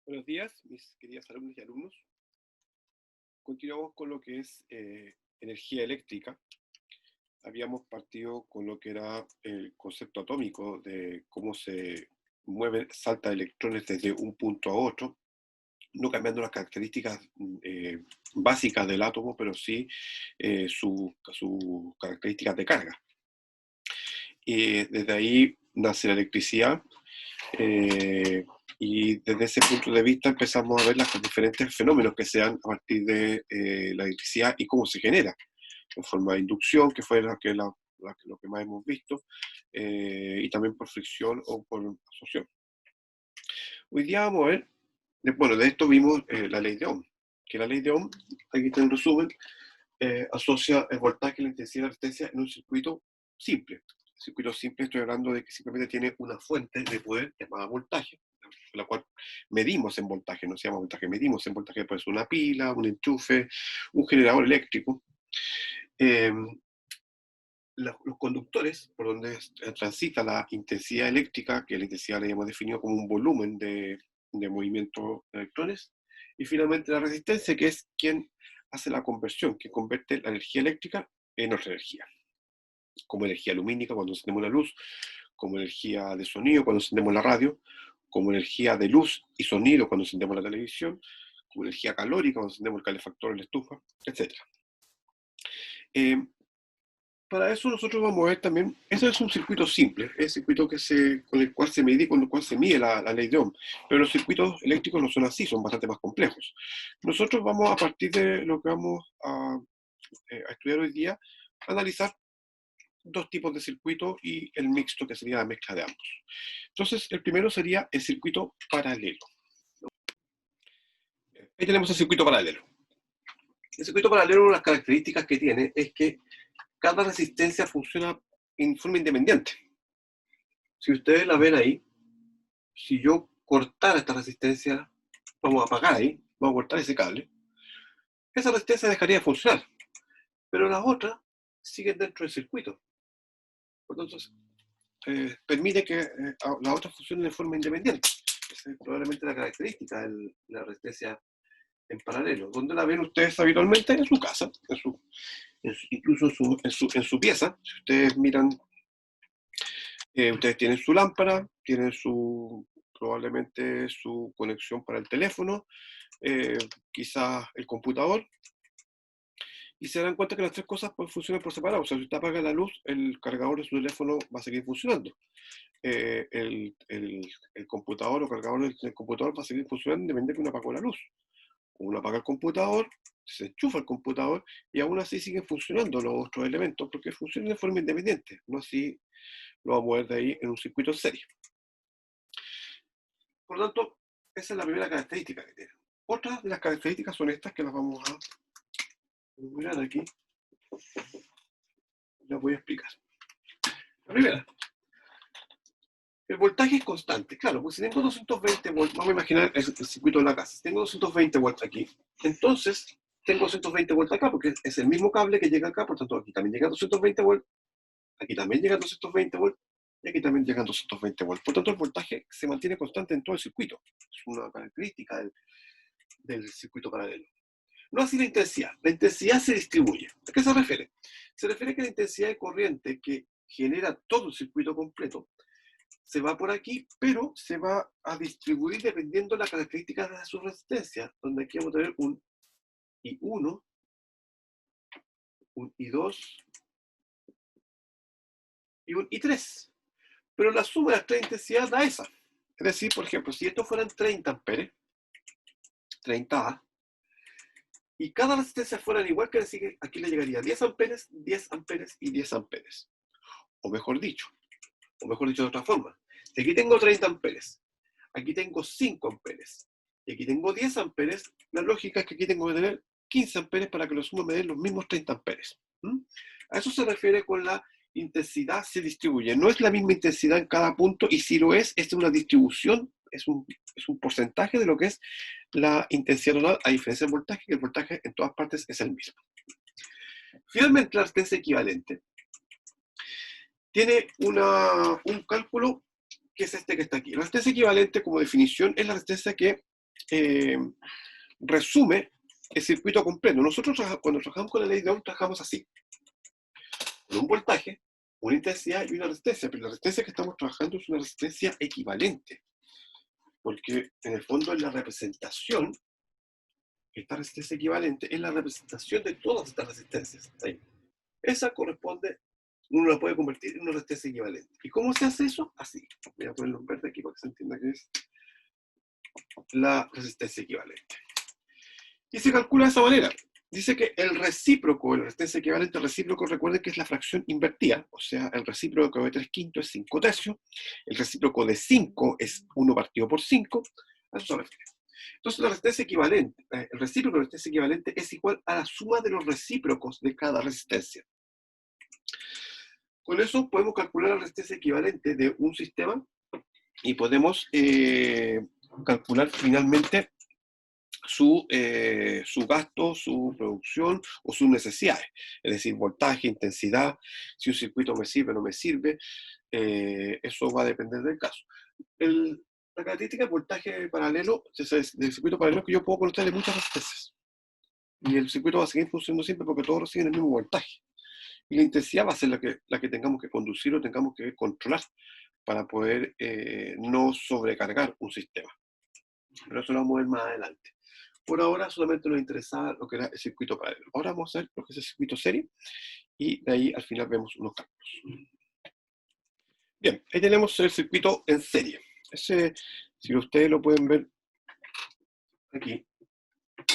Buenos días, mis queridas alumnas y alumnos. Continuamos con lo que es energía eléctrica. Habíamos partido con lo que era el concepto atómico de cómo se mueven, salta electrones desde un punto a otro, no cambiando las características básicas del átomo, pero sí sus características de carga. Desde ahí nace la electricidad. Y desde ese punto de vista empezamos a ver los diferentes fenómenos que se dan a partir de la electricidad y cómo se genera, en forma de inducción, que fue lo que más hemos visto, y también por fricción o por absorción. Hoy día vamos a ver, bueno, de esto vimos la ley de Ohm, que la ley de Ohm, aquí está en resumen, asocia el voltaje, la intensidad y la resistencia en un circuito simple. El circuito simple, estoy hablando de que simplemente tiene una fuente de poder llamada voltaje, la cual medimos en voltaje, no se llama voltaje, medimos en voltaje, puede ser una pila, un enchufe, un generador eléctrico. Eh, los conductores por donde transita la intensidad eléctrica, que la intensidad la hemos definido como un volumen de movimiento de electrones, y finalmente la resistencia, que es quien hace la conversión, que convierte la energía eléctrica en otra energía, como energía lumínica cuando encendemos la luz, como energía de sonido cuando encendemos la radio, como energía de luz y sonido cuando encendemos la televisión, como energía calórica cuando encendemos el calefactor en la estufa, etc. Para eso nosotros vamos a ver también, eso es un circuito simple, es el circuito con el cual se mide y con el cual se mide la ley de Ohm, pero los circuitos eléctricos no son así, son bastante más complejos. Nosotros vamos, a partir de lo que vamos a estudiar hoy día, a analizar dos tipos de circuitos y el mixto, que sería la mezcla de ambos. Entonces, el primero sería el circuito paralelo. Ahí tenemos el circuito paralelo. El circuito paralelo, una de las características que tiene es que cada resistencia funciona en forma independiente. Si ustedes la ven ahí, si yo cortara esta resistencia, vamos a apagar ahí, vamos a cortar ese cable, esa resistencia dejaría de funcionar, pero las otras siguen dentro del circuito. Entonces, permite que las otras funcionen de forma independiente. Esa es probablemente la característica de la resistencia en paralelo. ¿Dónde la ven ustedes habitualmente? En su casa, incluso en su pieza. Si ustedes miran, ustedes tienen su lámpara, tienen probablemente su conexión para el teléfono, quizás el computador, y se dan cuenta que las tres cosas pues, funcionan por separado. O sea, si usted apaga la luz, el cargador de su teléfono va a seguir funcionando. El computador o cargador del computador va a seguir funcionando independientemente de que uno apagó la luz. Uno apaga el computador, se enchufa el computador y aún así siguen funcionando los otros elementos porque funcionan de forma independiente. No así lo vamos a ver de ahí en un circuito en serie. Por lo tanto, esa es la primera característica que tiene. Otras de las características son estas que las vamos a mirar aquí. Las voy a explicar. La primera, el voltaje es constante. Claro, pues si tengo 220 volts, vamos a imaginar el circuito de la casa. Si tengo 220 volts aquí, entonces tengo 220 volts acá, porque es el mismo cable que llega acá, por tanto aquí también llegan 220 volts, aquí también llegan 220 volts, y aquí también llegan 220 volts. Por tanto, el voltaje se mantiene constante en todo el circuito. Es una característica del circuito paralelo. No así la intensidad. La intensidad se distribuye. ¿A qué se refiere? Se refiere a que la intensidad de corriente que genera todo el circuito completo se va por aquí, pero se va a distribuir dependiendo de las características de su resistencia, donde aquí vamos a tener un I1, un I2 y un I3. Pero la suma de las tres intensidades da esa. Es decir, por ejemplo, si estos fueran 30 amperes, 30A, y cada resistencia fueran igual, que decir, aquí le llegaría 10 amperes, 10 amperes y 10 amperes. O mejor dicho de otra forma, si aquí tengo 30 amperes, aquí tengo 5 amperes, y aquí tengo 10 amperes, la lógica es que aquí tengo que tener 15 amperes para que los sumos me den los mismos 30 amperes. A eso se refiere con la intensidad se distribuye. No es la misma intensidad en cada punto, y si lo es una distribución, es un porcentaje de lo que es la intensidad total, a diferencia del voltaje, que el voltaje en todas partes es el mismo. Finalmente, la resistencia equivalente tiene un cálculo que es este que está aquí. La resistencia equivalente, como definición, es la resistencia que resume el circuito completo. Nosotros cuando trabajamos con la ley de Ohm trabajamos así, con un voltaje, una intensidad y una resistencia, pero la resistencia que estamos trabajando es una resistencia equivalente, porque en el fondo es la representación, esta resistencia equivalente es la representación de todas estas resistencias. ¿Sí? Esa corresponde, uno la puede convertir en una resistencia equivalente. ¿Y cómo se hace eso? Así. Voy a ponerlo en verde aquí para que se entienda que es la resistencia equivalente. Y se calcula de esa manera. Dice que el recíproco de la resistencia equivalente, el recíproco, recuerden que es la fracción invertida, o sea, el recíproco de 3/5 es 5 tercios, el recíproco de 5 es 1 partido por 5, a eso se refiere. Entonces la resistencia equivalente, el recíproco de la resistencia equivalente es igual a la suma de los recíprocos de cada resistencia. Con eso podemos calcular la resistencia equivalente de un sistema y podemos calcular finalmente su gasto, su producción o sus necesidades. Es decir, voltaje, intensidad, si un circuito me sirve o no me sirve, eso va a depender del caso. La característica del voltaje paralelo, del circuito paralelo, es que yo puedo conectarle muchas resistencias. Y el circuito va a seguir funcionando siempre porque todos reciben el mismo voltaje. Y la intensidad va a ser la que tengamos que conducir o tengamos que controlar para poder no sobrecargar un sistema. Pero eso lo vamos a ver más adelante. Por ahora solamente nos interesaba lo que era el circuito paralelo. Ahora vamos a ver lo que es el circuito serie y de ahí al final vemos unos cálculos. Bien, ahí tenemos el circuito en serie. Si ustedes lo pueden ver aquí,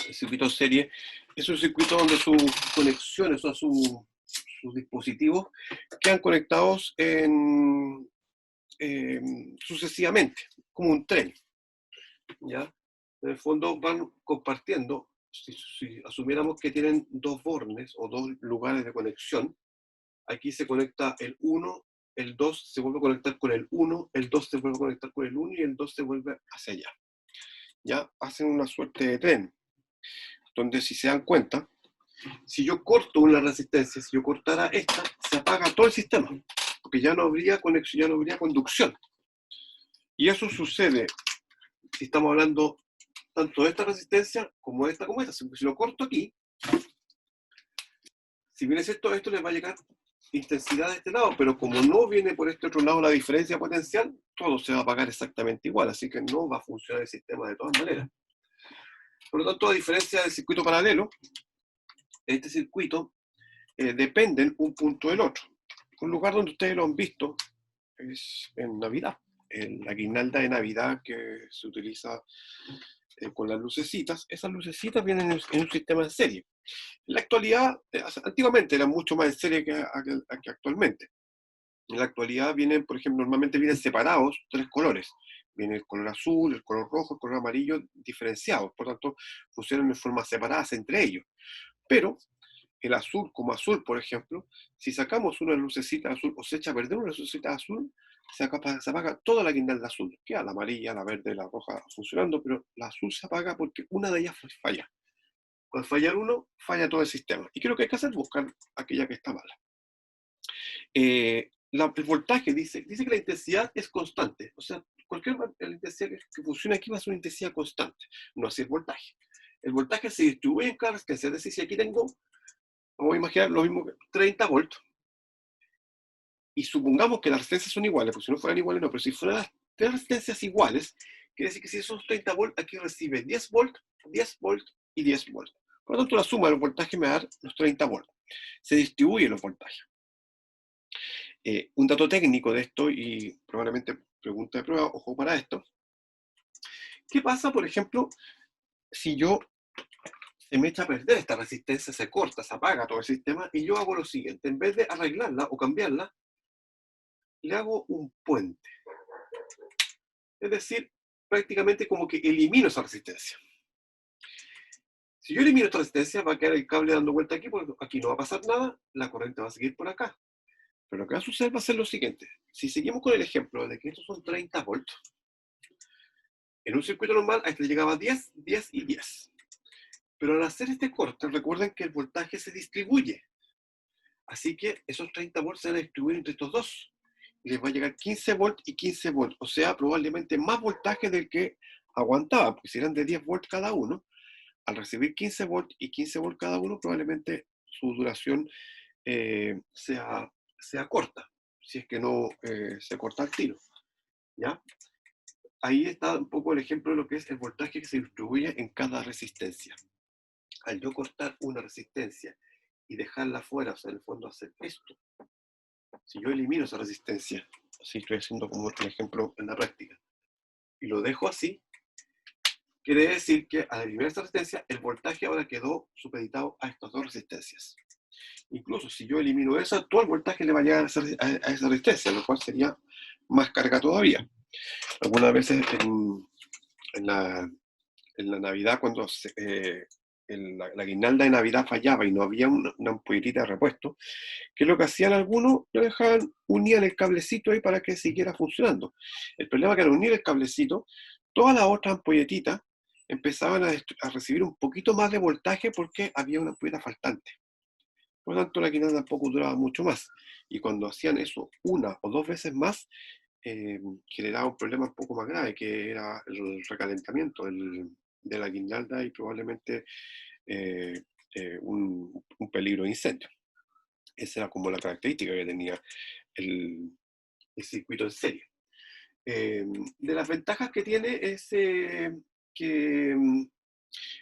el circuito en serie es un circuito donde sus conexiones, o sea, sus dispositivos quedan conectados sucesivamente, como un tren. ¿Ya? En el fondo van compartiendo, si asumiéramos que tienen dos bornes o dos lugares de conexión, aquí se conecta el 1, el 2 se vuelve a conectar con el 1, el 2 se vuelve a conectar con el 1 y el 2 se vuelve hacia allá. Ya hacen una suerte de tren, donde si se dan cuenta, si yo corto una resistencia, si yo cortara esta, se apaga todo el sistema, porque ya no habría conexión, ya no habría conducción. Y eso sucede si estamos hablando tanto de esta resistencia como de esta como esta. Si lo corto aquí, si viene esto les va a llegar intensidad de este lado, pero como no viene por este otro lado la diferencia potencial, todo se va a apagar exactamente igual, así que no va a funcionar el sistema de todas maneras. Por lo tanto, a diferencia del circuito paralelo, este circuito dependen un punto del otro. Un lugar donde ustedes lo han visto es en Navidad, en la guirnalda de Navidad que se utiliza con las lucecitas. Esas lucecitas vienen en un sistema en serie. En la actualidad, antiguamente eran mucho más en serie que actualmente. En la actualidad vienen, por ejemplo, normalmente vienen separados 3 colores. Viene el color azul, el color rojo, el color amarillo, diferenciados. Por tanto, funcionan de formas separadas entre ellos. Pero el azul como azul, por ejemplo, si sacamos una lucecita azul o se echa a perder una lucecita azul, se apaga toda la guirnalda azul. Queda la amarilla, la verde, la roja funcionando, pero la azul se apaga porque una de ellas falla. Al fallar uno, falla todo el sistema. Y creo que hay que hacer buscar aquella que está mala. El voltaje dice que la intensidad es constante. O sea, cualquier intensidad que funcione aquí va a ser una intensidad constante, no así el voltaje. El voltaje se distribuye en cada resistencia. Es decir, si aquí tengo, vamos a imaginar lo mismo, 30 volts, y supongamos que las resistencias son iguales, porque si no fueran iguales no, pero si fueran las 3 resistencias iguales, quiere decir que si esos 30 volts, aquí recibe 10 volts, 10 volts y 10 volts. Por lo tanto, la suma de los voltajes me da los 30 volts. Se distribuyen los voltajes. Un dato técnico de esto, y probablemente pregunta de prueba, ojo para esto. ¿Qué pasa, por ejemplo, si se me echa a perder esta resistencia, se corta, se apaga todo el sistema, y yo hago lo siguiente, en vez de arreglarla o cambiarla, le hago un puente. Es decir, prácticamente como que elimino esa resistencia. Si yo elimino esta resistencia, va a quedar el cable dando vuelta aquí, porque aquí no va a pasar nada, la corriente va a seguir por acá. Pero lo que va a suceder va a ser lo siguiente. Si seguimos con el ejemplo de que estos son 30 volts, en un circuito normal a este le llegaba 10, 10 y 10. Pero al hacer este corte, recuerden que el voltaje se distribuye. Así que esos 30 volts se van a distribuir entre estos dos. Y les va a llegar 15 volts y 15 volts. O sea, probablemente más voltaje del que aguantaban, porque si eran de 10 volts cada uno, al recibir 15 volts y 15 volts cada uno, probablemente su duración sea corta, si es que no se corta el tiro, ¿ya? Ahí está un poco el ejemplo de lo que es el voltaje que se distribuye en cada resistencia. Al yo cortar una resistencia y dejarla fuera, o sea, en el fondo hacer esto, si yo elimino esa resistencia, así estoy haciendo como un ejemplo en la práctica, y lo dejo así, quiere decir que al eliminar esta resistencia, el voltaje ahora quedó supeditado a estas dos resistencias. Incluso si yo elimino eso, todo el voltaje le va a llegar a esa resistencia, lo cual sería más carga todavía. Algunas veces en la Navidad, cuando la guirnalda de Navidad fallaba y no había una ampolletita de repuesto, ¿qué es lo que hacían algunos? Lo dejaban, unían el cablecito ahí para que siguiera funcionando. El problema es que al unir el cablecito, todas las otras ampolletitas empezaban a recibir un poquito más de voltaje porque había una ampolleta faltante. Por lo tanto, la guirnalda tampoco duraba mucho más. Y cuando hacían eso una o dos veces más, generaba un problema un poco más grave, que era el recalentamiento de la guirnalda y probablemente un peligro de incendio. Esa era como la característica que tenía el circuito en serie. De las ventajas que tiene es que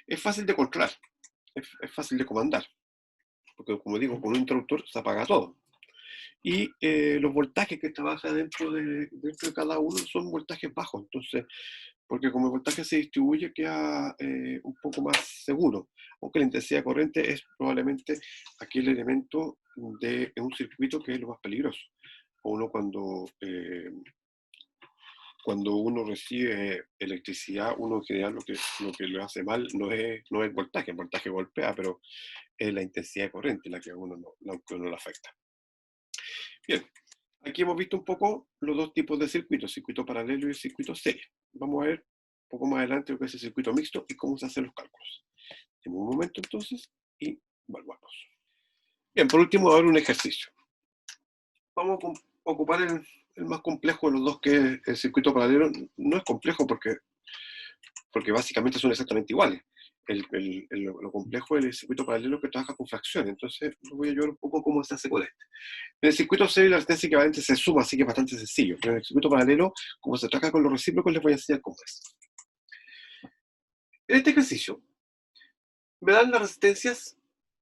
es fácil de controlar, es fácil de comandar, porque como digo, con un interruptor se apaga todo. Y los voltajes que trabaja dentro de cada uno son voltajes bajos, entonces, porque como el voltaje se distribuye queda un poco más seguro, aunque la intensidad de corriente es probablemente aquel elemento de un circuito que es lo más peligroso. Uno cuando uno recibe electricidad, uno en general lo que le hace mal no es el voltaje golpea, pero es la intensidad de corriente la que a uno no le afecta. Bien, aquí hemos visto un poco los dos tipos de circuitos, circuito paralelo y circuito serie. Vamos a ver un poco más adelante lo que es el circuito mixto y cómo se hacen los cálculos. En un momento entonces y volvamos. Bien, por último, ahora un ejercicio. Vamos a ocupar el más complejo de los dos, que es el circuito paralelo. No es complejo porque básicamente son exactamente iguales. Lo complejo es el circuito paralelo que trabaja con fracciones. Entonces, voy a ayudar un poco cómo se hace con este. En el circuito serie la resistencia equivalente se suma, así que es bastante sencillo. Pero en el circuito paralelo, como se trabaja con los recíprocos, les voy a enseñar cómo es. En este ejercicio, me dan las resistencias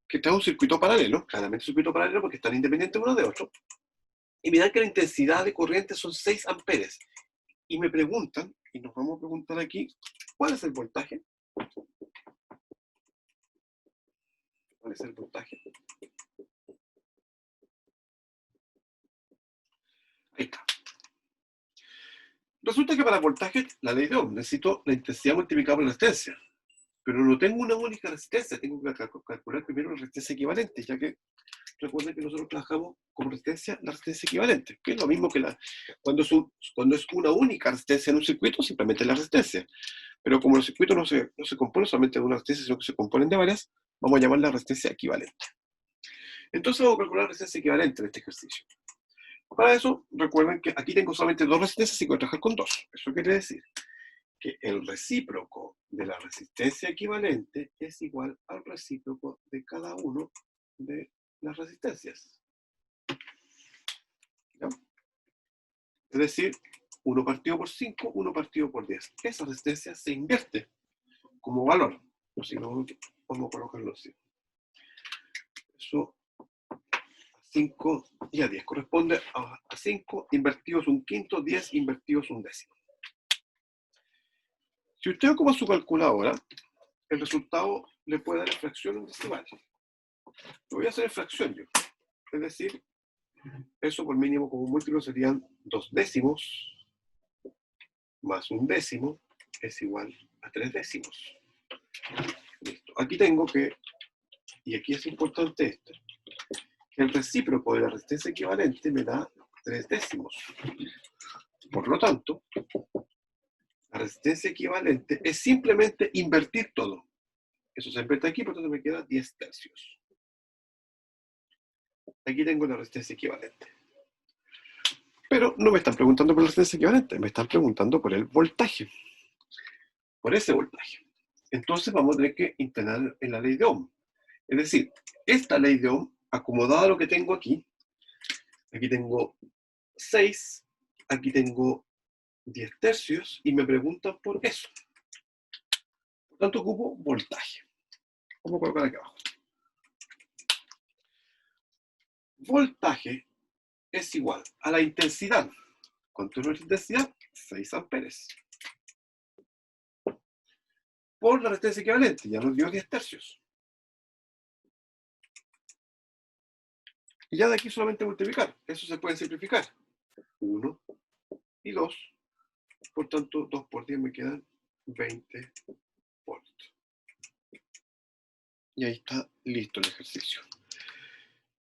que trae un circuito paralelo, claramente un circuito paralelo porque están independientes uno de otro, y me dan que la intensidad de corriente son 6 amperes. Y me preguntan, y nos vamos a preguntar aquí, ¿cuál es el voltaje? ¿Cuál es el voltaje? Ahí está. Resulta que para el voltaje, la ley de Ohm, necesito la intensidad multiplicada por la resistencia. Pero no tengo una única resistencia, tengo que calcular primero la resistencia equivalente, ya que recuerden que nosotros trabajamos con resistencia, la resistencia equivalente, que es lo mismo que cuando es una única resistencia en un circuito, simplemente la resistencia. Pero como los circuitos no se componen solamente de una resistencia, sino que se componen de varias, vamos a llamarla resistencia equivalente. Entonces vamos a calcular la resistencia equivalente en este ejercicio. Para eso, recuerden que aquí tengo solamente dos resistencias y voy a trabajar con dos. Eso quiere decir que el recíproco de la resistencia equivalente es igual al recíproco de cada uno de las resistencias. ¿Ya? Es decir, 1 partido por 5, 1 partido por 10. Esa resistencia se invierte como valor. Si no, vamos a colocarlo así. Eso a 5 y a 10. Corresponde a 5 invertidos un quinto, 10 invertidos un décimo. Si usted ocupa su calculadora, el resultado le puede dar en fracción o en decimal. Lo voy a hacer en fracción yo. Es decir, eso por mínimo como múltiplo serían 2 décimos más 1 décimo es igual a 3 décimos. Listo. Aquí tengo que, y aquí es importante esto, que el recíproco de la resistencia equivalente me da 3 décimos. Por lo tanto, la resistencia equivalente es simplemente invertir todo. Eso se invierte aquí, por lo tanto me queda 10 tercios. Aquí tengo la resistencia equivalente. Pero no me están preguntando por la resistencia equivalente, me están preguntando por el voltaje. por ese voltaje. Entonces vamos a tener que integrar en la ley de Ohm. Es decir, esta ley de Ohm, acomodada a lo que tengo aquí tengo 6, aquí tengo 10 tercios, y me preguntan por eso. Por tanto, ocupo voltaje. Vamos a colocar aquí abajo. Voltaje es igual a la intensidad. ¿Cuánto es nuestra intensidad? 6 amperes. Por la resistencia equivalente, ya nos dio 10 tercios. Y ya de aquí solamente multiplicar. Eso se puede simplificar. 1 y 2. Por tanto, 2 por 10 me quedan 20 volts. Y ahí está listo el ejercicio.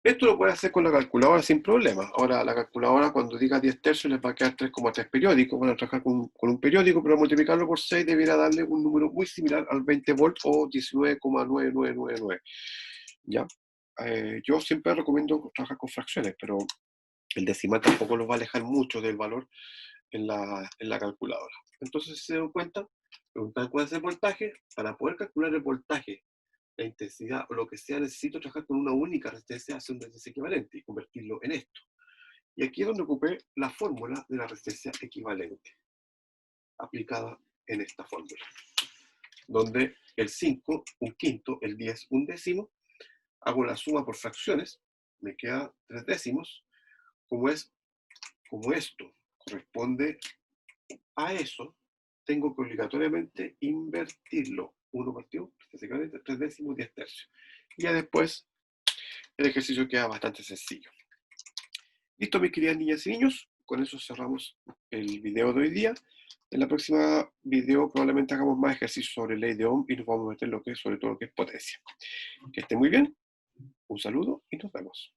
Esto lo puede hacer con la calculadora sin problema. Ahora, la calculadora, cuando diga 10 tercios, les va a quedar 3,3 periódicos. Van a trabajar con un periódico, pero multiplicarlo por 6 debería darle un número muy similar al 20 volts o 19,9999. ¿Ya? Yo siempre recomiendo trabajar con fracciones, pero el decimal tampoco los va a alejar mucho del valor en la calculadora. Entonces, si se dan cuenta, preguntan cuál es el voltaje. Para poder calcular el voltaje, la intensidad o lo que sea, necesito trabajar con una única resistencia, hacer una resistencia equivalente y convertirlo en esto. Y aquí es donde ocupé la fórmula de la resistencia equivalente, aplicada en esta fórmula, donde el 5, un quinto, el 10, un décimo, hago la suma por fracciones, me queda 3 décimos, como esto corresponde a eso, tengo que obligatoriamente invertirlo. 1 partido, 3 décimos, 10 tercios. Y ya después el ejercicio queda bastante sencillo. Listo, mis queridas niñas y niños, con eso cerramos el video de hoy día. En la próxima video probablemente hagamos más ejercicios sobre ley de Ohm y nos vamos a meter sobre todo lo que es potencia. Que estén muy bien, un saludo y nos vemos.